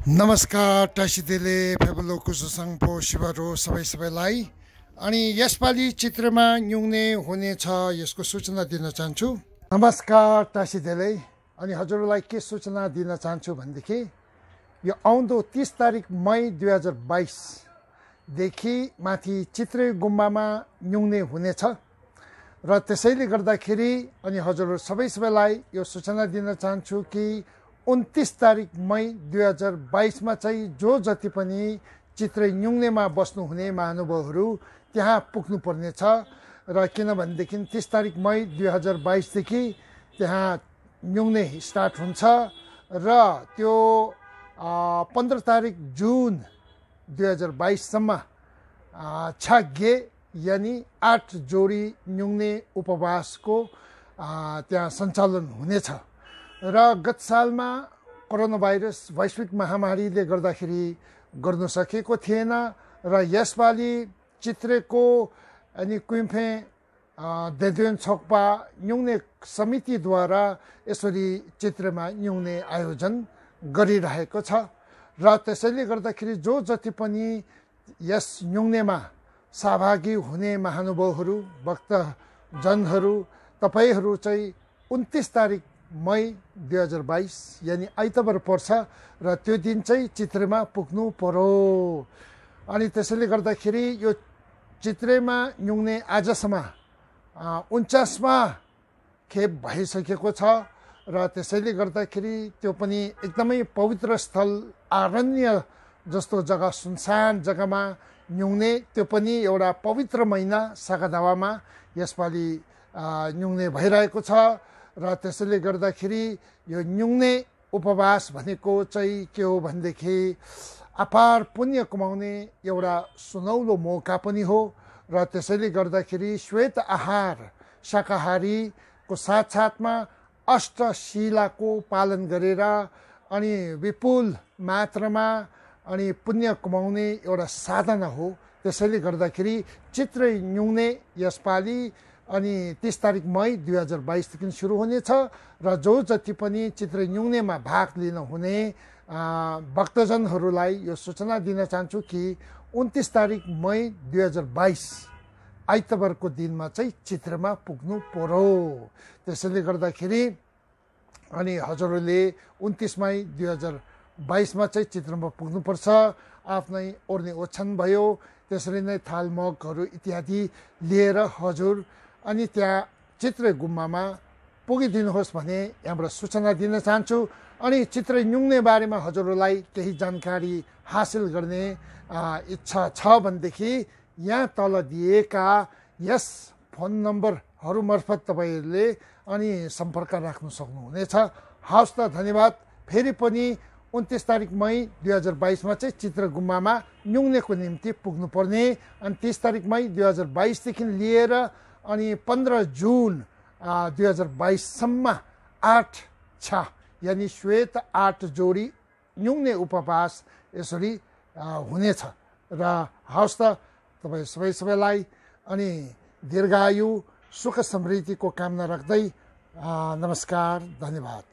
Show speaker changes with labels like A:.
A: नमस्कार टासिदेले फेबलोको सुसङपो शिवरो सबैलाई अनि यसपालि चित्रमा न्युने हुनेछ यसको सूचना दिन चाहन्छु। नमस्कार टासिदेले अनि हजुरलाई के सूचना दिन चाहन्छु भनेदेखि यो आउँदो 30 तारिक मई 2022 देखि माथि चित्रे गुम्बामा न्युने हुनेछ र त्यसैले गर्दाखेरि अनि हजुर सबैलाई यो सूचना दिन चाहन्छु कि 29 तारिक मई 2022 मा चाहिँ जो जति पनि चित्रे न्युनेमा बस्नुहुने महानुभावहरू त्यहाँ पुग्नु पर्नेछ र किनभनेदेखि 30 तारिक मई 2022 देखि त्यहाँ न्युने स्टार्ट हुन्छ र त्यो 15 तारिक जुन 2022 सम्म छागे यानी 8 जोडी न्युने उपवासको त्यहाँ सञ्चालन हुनेछ र गत सालमा कोरोना भाइरस वैश्विक महामारीले गर्दाखेरि गर्न सकेको थिएन र यसपालि चित्रेको अनि क्विम्फे देदेन छोक्पा न्युने समितिद्वारा यसरी चित्रेमा न्युने आयोजन गरिरहेको छ र त्यसैले गर्दाखेरि जो जति पनि यस न्युनेमा सहभागी हुने महानुभावहरू भक्तजनहरू तपाईहरू चाहिँ 29 तारिक मई 2022 यानी आइतबार पर्छ र त्यो दिन चाहिँ चित्रेमा पुग्नु पर्यो। अनि त्यसैले गर्दाखेरि यो चित्रेमा न्युने आजसम्म 49मा खेप भइसकेको छ र त्यसैले गर्दाखेरि त्यो पनि एकदमै पवित्र स्थल अरण्य जस्तो जग्गा सुनसान जग्गामा न्युने त्यो पनि एउटा पवित्र महिना सागादावामा यसपालि न्युने भइरहेको छ र त्यसैले गर्दाखेरि यो न्युने उपवास भनेको चाहिँ के हो भनेदेखि अपार पुण्य कमाउने एउटा सुनौलो मौका पनि हो र त्यसैले गर्दाखेरि श्वेत आहार शाकाहारीको साथसाथमा अष्टशिलाको पालन गरेर अनि विपुल मात्रामा अनि पुण्य कमाउने एउटा साधना हो। त्यसैले गर्दाखेरि चित्रे न्युने यसपालि अनि 30 तारिक मई 2022 देखि सुरु हुनेछ र जो जति पनि चित्रे न्युनेमा भाग लिन हुने भक्तजनहरूलाई यो सूचना दिन चाहन्छु कि 29 तारिक मई 2022 आइतबारको दिनमा चाहिँ चित्रेमा पुग्नु पर्यो। त्यसैले गर्दाखेरि अनि हजुरहरूले 29 मई 2022 मा चाहिँ चित्रेमा पुग्नुपर्छ। आफ्नै ओर्ने ओछ्यान भयो त्यसरी नै थाल मगहरू इत्यादि लिएर हजुर अनि त्यहाँ चित्रे गुम्बामा पुगिदिनुहोस् भने यहाँबाट सूचना दिन चाहन्छु। अनि चित्रे न्युने बारेमा हजुरहरूलाई केही जानकारी हासिल गर्ने इच्छा छ भनेदेखि यहाँ तल दिएका यस फोन नम्बरहरू मार्फत तपाईँहरूले अनि सम्पर्क राख्न सक्नुहुनेछ। हवस् त धन्यवाद। फेरि पनि 29 तारिक मई 2022 मा चाहिँ चित्रे गुम्बामा न्युनेको निम्ति पुग्नुपर्ने अनि 30 तारिक मई 2022 देखि लिएर अनि 15 जुन 2022 सम्म 8 छा यानी श्वेत 8 जोडी न्युने उपवास यसरी हुनेछ र हवस् त तपाईँ सबैलाई अनि दीर्घायु सुख समृद्धिको कामना राख्दै नमस्कार धन्यवाद।